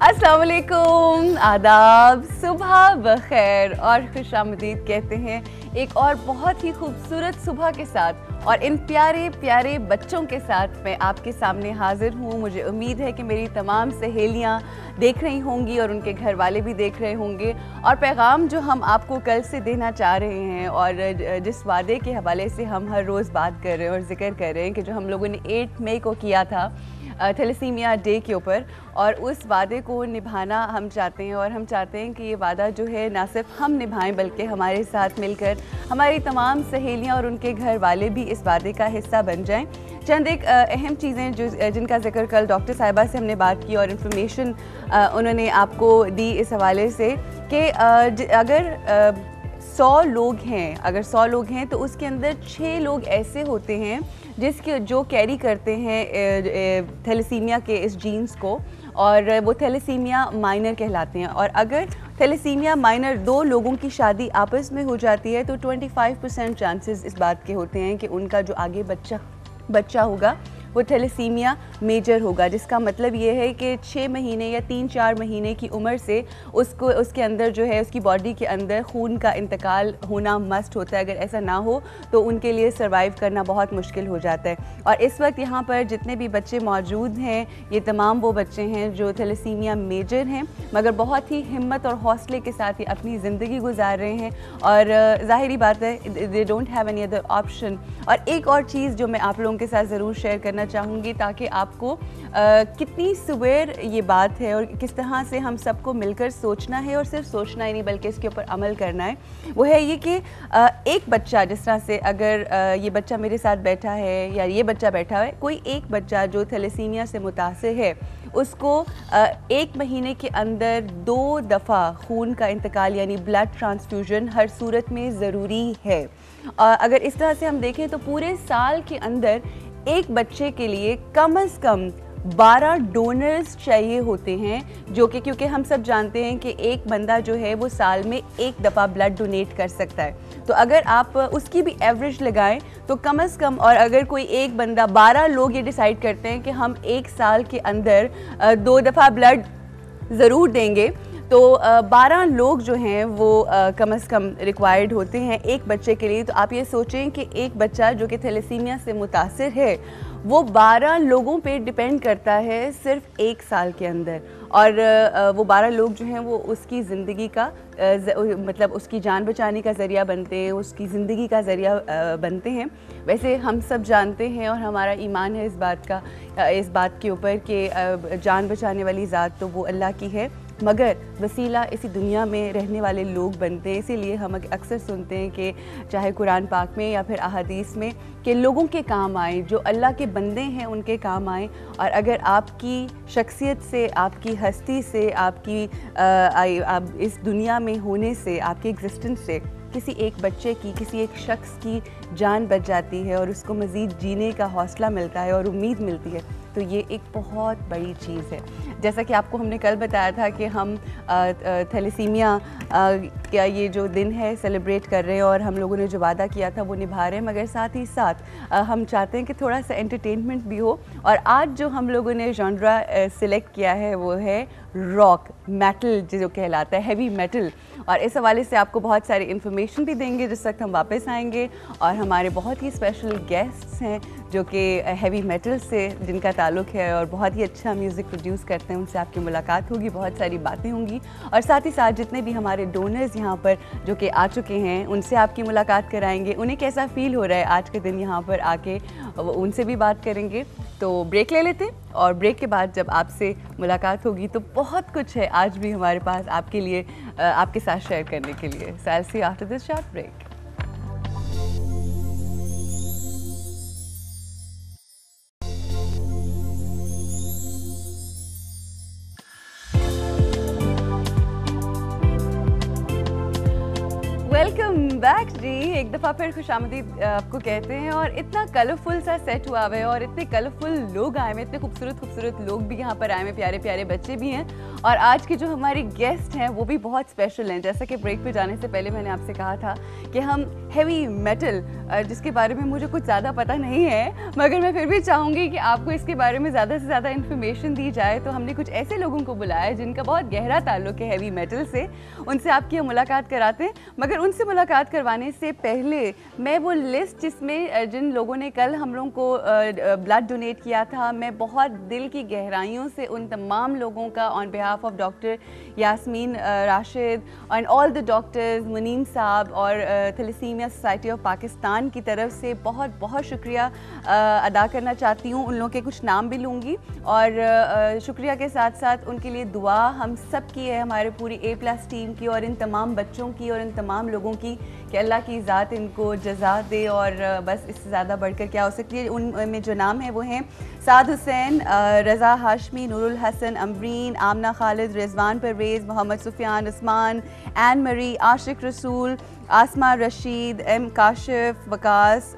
अस्सलाम वालेकुम, आदाब, सुबह बखैर और खुशामदीद कहते हैं एक और बहुत ही खूबसूरत सुबह के साथ और इन प्यारे प्यारे बच्चों के साथ मैं आपके सामने हाजिर हूँ। मुझे उम्मीद है कि मेरी तमाम सहेलियाँ देख रही होंगी और उनके घर वाले भी देख रहे होंगे। और पैगाम जो हम आपको कल से देना चाह रहे हैं और जिस वादे के हवाले से हम हर रोज़ बात कर रहे हैं और ज़िक्र कर रहे हैं कि जो हम लोगों ने 8 मई को किया था थैलेसीमिया डे के ऊपर, और उस वादे को निभाना हम चाहते हैं। और हम चाहते हैं कि ये वादा जो है ना सिर्फ हम निभाएं बल्कि हमारे साथ मिलकर हमारी तमाम सहेलियां और उनके घर वाले भी इस वादे का हिस्सा बन जाएं। चंद एक अहम चीज़ें जिनका जिक्र कल डॉक्टर साहिबा से हमने बात की और इन्फॉर्मेशन उन्होंने आपको दी इस हवाले से कि अगर 100 लोग हैं तो उसके अंदर 6 लोग ऐसे होते हैं जो कैरी करते हैं थैलेसीमिया के इस जीन्स को, और वो थैलेसीमिया माइनर कहलाते हैं। और अगर थैलेसीमिया माइनर 2 लोगों की शादी आपस में हो जाती है तो 25% चांसेस इस बात के होते हैं कि उनका जो आगे बच्चा होगा वो थैलेसीमिया मेजर होगा, जिसका मतलब ये है कि 6 महीने या 3-4 महीने की उम्र से उसके अंदर जो है उसकी बॉडी के अंदर खून का इंतकाल होना मस्ट होता है। अगर ऐसा ना हो तो उनके लिए सर्वाइव करना बहुत मुश्किल हो जाता है। और इस वक्त यहाँ पर जितने भी बच्चे मौजूद हैं ये तमाम वो बच्चे हैं जो थैलेसीमिया मेजर हैं, मगर बहुत ही हिम्मत और हौसले के साथ ये अपनी ज़िंदगी गुजार रहे हैं। और ज़ाहिरी बात है they don't have any other option. और एक और चीज़ जो मैं आप लोगों के साथ ज़रूर शेयर करना चाहूँगी ताकि आपको कितनी सुबेर ये बात है और किस तरह से हम सबको मिलकर सोचना है, और सिर्फ सोचना ही नहीं बल्कि इसके ऊपर अमल करना है, वो है ये कि एक बच्चा, जिस तरह से अगर ये बच्चा मेरे साथ बैठा है या ये बच्चा बैठा है, कोई एक बच्चा जो थैलेसीमिया से मुतासिर है उसको 1 महीने के अंदर 2 दफ़ा खून का इंतकाल यानी ब्लड ट्रांसफ्यूजन हर सूरत में ज़रूरी है। अगर इस तरह से हम देखें तो पूरे साल के अंदर एक बच्चे के लिए कम से कम 12 डोनर्स चाहिए होते हैं, जो कि क्योंकि हम सब जानते हैं कि एक बंदा जो है वो साल में 1 दफ़ा ब्लड डोनेट कर सकता है। तो अगर आप उसकी भी एवरेज लगाएं तो कम से कम, और अगर कोई एक बंदा 12 लोग ये डिसाइड करते हैं कि हम एक साल के अंदर 2 दफ़ा ब्लड ज़रूर देंगे तो 12 लोग जो हैं वो कम से कम रिक्वायर्ड होते हैं एक बच्चे के लिए। तो आप ये सोचें कि एक बच्चा जो कि थैलेसीमिया से मुतासिर है वो 12 लोगों पे डिपेंड करता है सिर्फ 1 साल के अंदर। और वो 12 लोग जो हैं वो उसकी ज़िंदगी का मतलब उसकी जान बचाने का ज़रिया बनते हैं, उसकी ज़िंदगी का ज़रिया बनते हैं। वैसे हम सब जानते हैं और हमारा ईमान है इस बात के ऊपर कि जान बचाने वाली ज़ात तो वो अल्लाह की है, मगर वसीला इसी दुनिया में रहने वाले लोग बनते हैं। इसीलिए हम अक्सर सुनते हैं कि चाहे कुरान पाक में या फिर अहादीस में कि लोगों के काम आए, जो अल्लाह के बंदे हैं उनके काम आए। और अगर आपकी शख्सियत से, आपकी हस्ती से, आपकी इस दुनिया में होने से, आपकी एग्जिस्टेंस से किसी एक बच्चे की, किसी एक शख्स की जान बच जाती है और उसको मज़ीद जीने का हौसला मिलता है और उम्मीद मिलती है, तो ये एक बहुत बड़ी चीज़ है। जैसा कि आपको हमने कल बताया था कि हम थैलेसीमिया का ये जो दिन है सेलिब्रेट कर रहे हैं और हम लोगों ने जो वादा किया था वो निभा रहे हैं, मगर साथ ही साथ हम चाहते हैं कि थोड़ा सा एंटरटेनमेंट भी हो। और आज जो हम लोगों ने जॉनरा सिलेक्ट किया है वो है रॉक मेटल, जो कहलाता है हैवी मेटल। और इस हवाले से आपको बहुत सारी इन्फॉर्मेशन भी देंगे जिस वक्त हम वापस आएंगे। और हमारे बहुत ही स्पेशल गेस्ट्स हैं जो कि हैवी मेटल से जिनका ताल्लुक़ है और बहुत ही अच्छा म्यूज़िक प्रोड्यूस करते हैं, उनसे आपकी मुलाकात होगी, बहुत सारी बातें होंगी। और साथ ही साथ जितने भी हमारे डोनर्स यहाँ पर जो कि आ चुके हैं उनसे आपकी मुलाकात कराएंगे, उन्हें कैसा फ़ील हो रहा है आज के दिन यहाँ पर आके, उनसे भी बात करेंगे। तो ब्रेक ले लेते हैं और ब्रेक के बाद जब आपसे मुलाकात होगी तो बहुत कुछ है आज भी हमारे पास आपके लिए, आपके साथ शेयर करने के लिए। So I will see you after this short break. Welcome back जी। एक दफ़ा फिर खुशामदीद आपको कहते हैं। और इतना कलरफुल सा सेट हुआ हुआ है और इतने कलरफुल लोग आए हुए, इतने खूबसूरत खूबसूरत लोग भी यहाँ पर आए हुए, प्यारे प्यारे बच्चे भी हैं। और आज के जो हमारे गेस्ट हैं वो भी बहुत स्पेशल हैं। जैसा कि ब्रेक पे जाने से पहले मैंने आपसे कहा था कि हम हैवी मेटल, जिसके बारे में मुझे कुछ ज़्यादा पता नहीं है, मगर मैं फिर भी चाहूँगी कि आपको इसके बारे में ज़्यादा से ज़्यादा इन्फॉर्मेशन दी जाए। तो हमने कुछ ऐसे लोगों को बुलाया जिनका बहुत गहरा ताल्लुक है हैवी मेटल से, उनसे आपकी मुलाकात कराते हैं। मगर उनसे मुलाकात करवाने से पहले मैं वो लिस्ट जिसमें जिन लोगों ने कल हम लोगों को ब्लड डोनेट किया था, मैं बहुत दिल की गहराइयों से उन तमाम लोगों का on behalf of doctor Yasmeen Rashid and all the doctors, Muneem साहब और थैलेसीमिया सोसाइटी ऑफ पाकिस्तान की तरफ से बहुत बहुत शुक्रिया अदा करना चाहती हूँ। उन लोगों के कुछ नाम भी लूँगी और शुक्रिया के साथ साथ उनके लिए दुआ हम सब की है, हमारे पूरी A+ टीम की और इन तमाम बच्चों की और इन तमाम लोगों की, कि अल्लाह की ज़ात इनको जज़ा दे। और बस इससे ज़्यादा बढ़कर क्या हो सकती है। उनमें जो नाम है वो हैं साद हुसैन, रज़ा हाशमी, नूरुल हसन, अमरीन, आमना खालिद, रिजवान परवेज़, मोहम्मद सुफियान, उस्मान, एन मरी, आशिक रसूल, आसमा रशीद, एम काशिफ, वकास,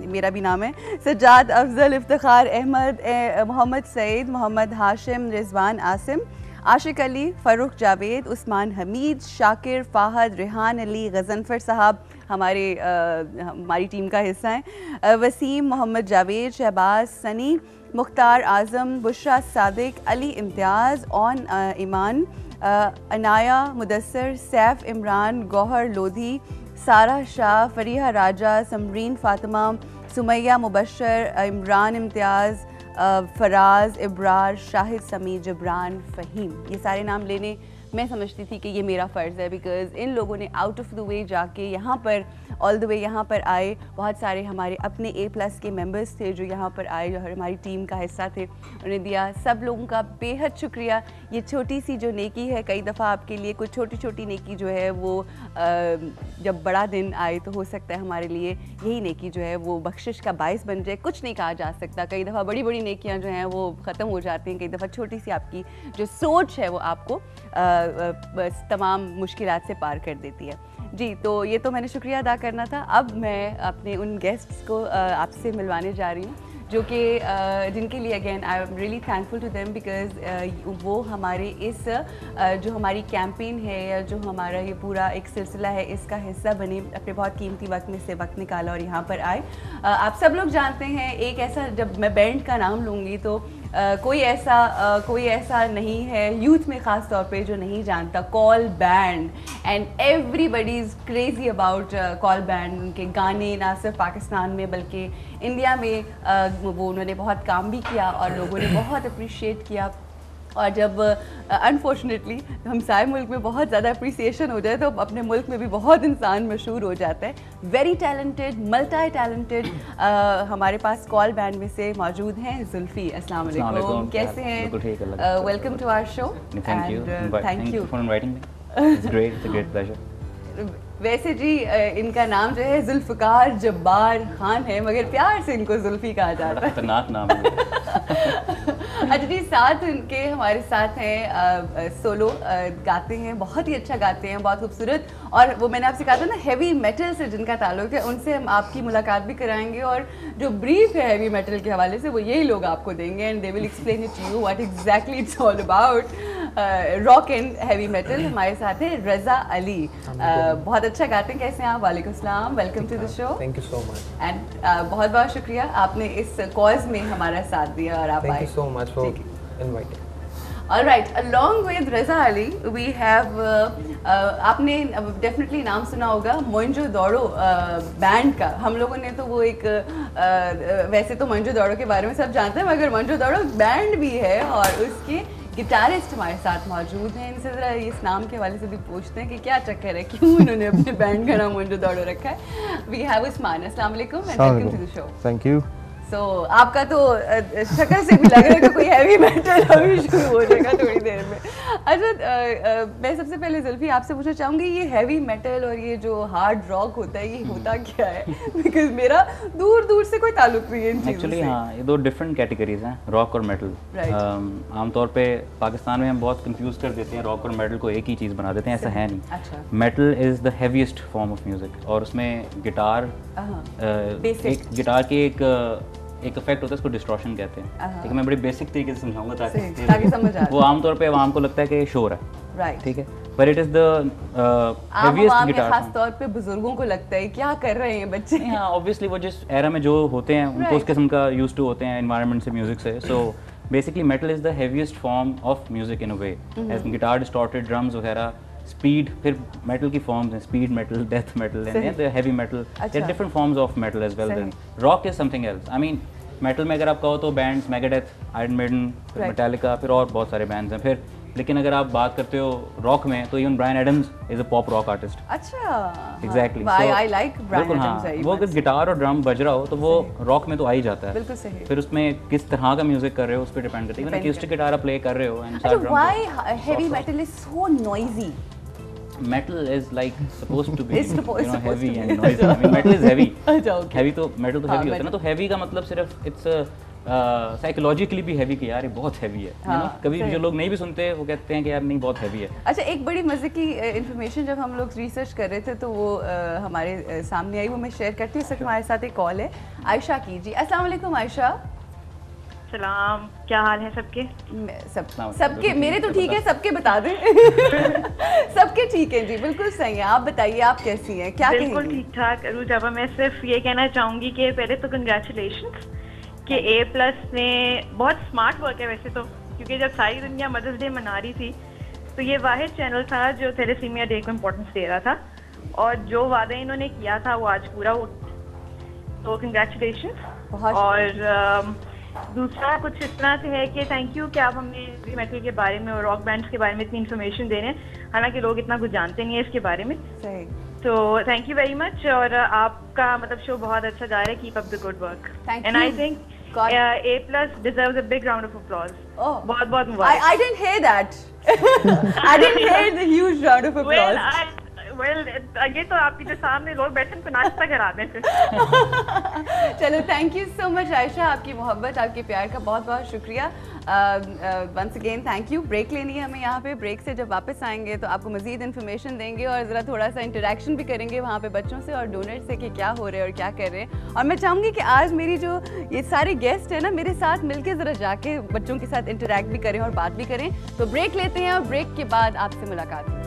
मेरा भी नाम है, सज्जाद अफजल, इफ्तिखार अहमद, मोहम्मद सईद, मोहम्मद हाशिम, रिजवान आसिम, आशिक अली, फ़ारूक जावेद, उस्मान हमीद, शाकिर, फ़ाहद, रेहान अली, गज़नफ़र साहब हमारी टीम का हिस्सा हैं, वसीम, मोहम्मद जावेद, शहबाज, सनी, मुख्तार आज़म, बुशरा सादिक, अली इम्तियाज़, ऑन ईमान, अनाया मुदस्सर, सैफ इमरान, गौहर लोधी, सारा शाह, फरीहा राजा, समरीन फ़ातिमा, सुमैया मुबशर, इमरान इम्तियाज़, फराज, इब्रार, शाहिद, समी, जबरान, फ़हीम। ये सारे नाम लेने मैं समझती थी कि ये मेरा फ़र्ज़ है, बिकॉज़ इन लोगों ने आउट ऑफ द वे जाके यहाँ पर ऑल द वे यहाँ पर आए। बहुत सारे हमारे अपने A+ के मेंबर्स थे जो यहाँ पर आए, जो हमारी टीम का हिस्सा थे, उन्हें दिया। सब लोगों का बेहद शुक्रिया। ये छोटी सी जो नेकी है, कई दफ़ा आपके लिए कुछ छोटी छोटी नेकी जो है वो जब बड़ा दिन आए तो हो सकता है हमारे लिए यही नेकी जो है वो बख्शिश का बायस बन जाए। कुछ नहीं कहा जा सकता, कई दफ़ा बड़ी बड़ी नेकियाँ जो हैं वो ख़त्म हो जाती हैं, कई दफ़ा छोटी सी आपकी जो सोच है वो आपको बस तमाम मुश्किलात से पार कर देती है। जी, तो ये तो मैंने शुक्रिया अदा करना था। अब मैं अपने उन गेस्ट्स को आपसे मिलवाने जा रही हूँ जो कि जिनके लिए again I am really thankful to them, because वो हमारे इस जो हमारी कैंपेन है या जो हमारा ये पूरा एक सिलसिला है इसका हिस्सा बने, अपने बहुत कीमती वक्त में से वक्त निकाला और यहाँ पर आए। आप सब लोग जानते हैं, एक ऐसा, जब मैं बैंड का नाम लूँगी तो कोई ऐसा नहीं है यूथ में ख़ास तौर पे जो नहीं जानता call band, and everybody is crazy about call band. उनके गाने ना सिर्फ पाकिस्तान में बल्कि इंडिया में वो उन्होंने बहुत काम भी किया और लोगों ने बहुत अप्रिशिएट किया। और जब अनफॉर्चुनेटली हमसाए मुल्क में बहुत ज़्यादा अप्रिसिएशन हो जाए तो अपने मुल्क में भी बहुत इंसान मशहूर हो जाता है। वेरी टैलेंटेड, मल्टी टैलेंटेड हमारे पास कॉल बैंड में से मौजूद हैं जुल्फ़ी। अस्सलाम वालेकुम, कैसे हैं? Welcome to our show. Thank you for inviting me. It's great, a great pleasure. वैसे जी इनका नाम जो है जुल्फ़कार जब्बार खान है, मगर प्यार से इनको जुल्फ़ी कहा जाता है। खतरनाक नाम है। अच्छा जी, साथ इनके हमारे साथ हैं सोलो गाते हैं, बहुत ही अच्छा गाते हैं, बहुत खूबसूरत। और वो मैंने आपसे कहा था ना हैवी मेटल से जिनका ताल्लुक है, उनसे हम आपकी मुलाकात भी कराएंगे और जो ब्रीफ है हैवी मेटल के हवाले से वो यही लोग आपको देंगे and they will explain it to you what exactly it's all about rock and heavy metal. हमारे साथ है रज़ा अली, बहुत अच्छा गाते हैं। कैसे हैं आप? वालेकुम सलाम, welcome to the show. Thank you so much and बहुत बहुत शुक्रिया आपने इस कॉज में हमारा साथ दिया और आप आए। Thank you so much for inviting. Alright, along with Reza Ali, we have आपने डेफिनेटली नाम सुना होगा मोइंजोदड़ो बैंड का। हम लोगों ने तो वो एक वैसे तो मोइंजोदड़ो के बारे में सब जानते हैं, मगर मोइंजोदड़ो बैंड भी है और उसके गिटारिस्ट हमारे साथ मौजूद हैं। इनसे ज़रा इस नाम के हवाले से भी पूछते हैं कि क्या चक्कर है, क्यों उन्होंने अपने बैंड का नाम मोइंजोदड़ो रखा है। We have Usman. अस्सलाम वालेकुम and welcome to the show. Thank you. So आपका तो शक्ल से भी लग रहा है कि कोई हैवी मेटल अभी शुरू हो जाएगा थोड़ी देर में। अच्छा, मैं सबसे पहले जुल्फी आपसे पूछना चाहूँगी, ये हैवी मेटल और ये जो हार्ड रॉक होता है ये होता क्या है? बिकॉज मेरा दूर दूर से कोई ताल्लुक नहीं है इन चीज़ों से। एक्चुअली हाँ, ये दो डिफरेंट कैटेगरीज हैं, रॉक और मेटल। आमतौर पे पाकिस्तान में हम बहुत कंफ्यूज कर देते हैं, रॉक और मेटल को एक ही चीज़ बना देते हैं, ऐसा है नहीं। अच्छा। Metal is the heaviest form of music और उसमें गिटार एक गिटार की एक इफेक्ट होता है, उसको डिस्टॉर्शन कहते हैं। ठीक है, मैं बड़ी बेसिक तरीके से समझाऊंगा ताकि समझ आए। वो आमतौर पे आवाम को लगता है कि शोर है, राइट, ठीक है, पर it is the heaviest guitar. खास तौर पे बुजुर्गों को लगता है क्या कर रहे हैं बच्चे। हाँ, ऑब्वियसली वो जिस एरा में जो होते हैं उनको उस किस्म का यूज्ड टू होते हैं एनवायरनमेंट से, म्यूजिक से। So basically metal is the heaviest form of music in a way, as guitar, distorted drums वगैरह, स्पीड। फिर मेटल की फॉर्म्स हैं, speed metal, death metal and heavy metal, there different forms of metal as well. Then rock is something else. I mean metal में अगर आप कहो तो bands Megadeth, Iron Maiden, Metallica, फिर और बहुत सारे बैंड्स हैं। फिर लेकिन अगर आप बात करते हो रॉक में तो even Bryan Adams is a pop rock artist. अच्छा, exactly, I like Bryan Adams very much. वो अगर गिटार और ड्रम बज रहा हो तो वो रॉक में तो आ ही जाता है। बिल्कुल सही। फिर उसमें किस तरह का म्यूजिक कर रहे हो उस पर डिपेंड करता है। इवन अकॉस्टिक गिटार आप प्ले कर रहे हो and why heavy metal is so noisy? metal is like supposed to be It's supposed you know, to heavy be. and noisy. I mean metal is heavy. अच्छा, okay. heavy तो metal तो हाँ, heavy होता है ना, तो heavy का मतलब सिर्फ it's साइकोलॉजिकली भी हैवी कि यार ये बहुत हैवी है। हाँ, कभी जो लोग नहीं भी सुनते वो कहते हैं कि यार नहीं बहुत हैवी है। अच्छा, एक बड़ी मजे की इन्फॉर्मेशन जब हम लोग रिसर्च कर रहे थे तो वो हमारे सामने आई, वो मैं शेयर करती हूँ। सच हमारे साथ एक कॉल है आयशा की। जी अस्सलाम वालेकुम आयशा। सलाम, क्या हाल है सबके? सबके मेरे तो ठीक है, सबके बता दें। सबके ठीक है जी, बिल्कुल सही है। आप बताइए आप कैसी हैं, क्या कहेंगी? बिल्कुल ठीक ठाक। रुजाबा, मैं सिर्फ ये कहना चाहूँगी कि पहले तो कंग्रेचुलेशंस कि A+ में बहुत स्मार्ट वर्क है वैसे तो, क्योंकि जब सारी दुनिया मदर्स डे मना रही थी तो ये वाहिद चैनल था जो थैलेसीमिया डे को इम्पोर्टेंस दे रहा था, और जो वादा इन्होंने किया था वो आज पूरा हो, तो कंग्रेचुलेशंस। और दूसरा कुछ इस तरह से है कि थैंक यू कि आप हमें हेवी मेटल के बारे में और रॉक बैंड्स के बारे में इतनी इन्फॉर्मेशन दे रहे हैं, हालांकि लोग इतना कुछ जानते नहीं है इसके बारे में। सही। तो थैंक यू वेरी मच, और आपका मतलब शो बहुत अच्छा जा रहा है। Keep up the good work and I think A+ deserves a big round of applause. Oh, बहुत बहुत मुबारक। I didn't hear that. I didn't hear the huge round of applause. Well, ये तो आपके जो सामने लोग बैठे उनको नाश्ता करा दें फिर। चलो, thank you so much Ayesha, आपकी मोहब्बत, आपके प्यार का बहुत बहुत शुक्रिया। Once again thank you. Break लेनी है हमें यहाँ पे। ब्रेक से जब वापस आएंगे तो आपको मजीद इन्फॉर्मेशन देंगे और ज़रा थोड़ा सा इंटरेक्शन भी करेंगे वहाँ पे बच्चों से और डोनर से कि क्या हो रहा है और क्या कर रहे हैं। और मैं चाहूँगी कि आज मेरी जो ये सारे गेस्ट हैं ना, मेरे साथ मिलकर ज़रा जाके बच्चों के साथ इंटरेक्ट भी करें और बात भी करें। तो ब्रेक लेते हैं और ब्रेक के बाद आपसे मुलाकात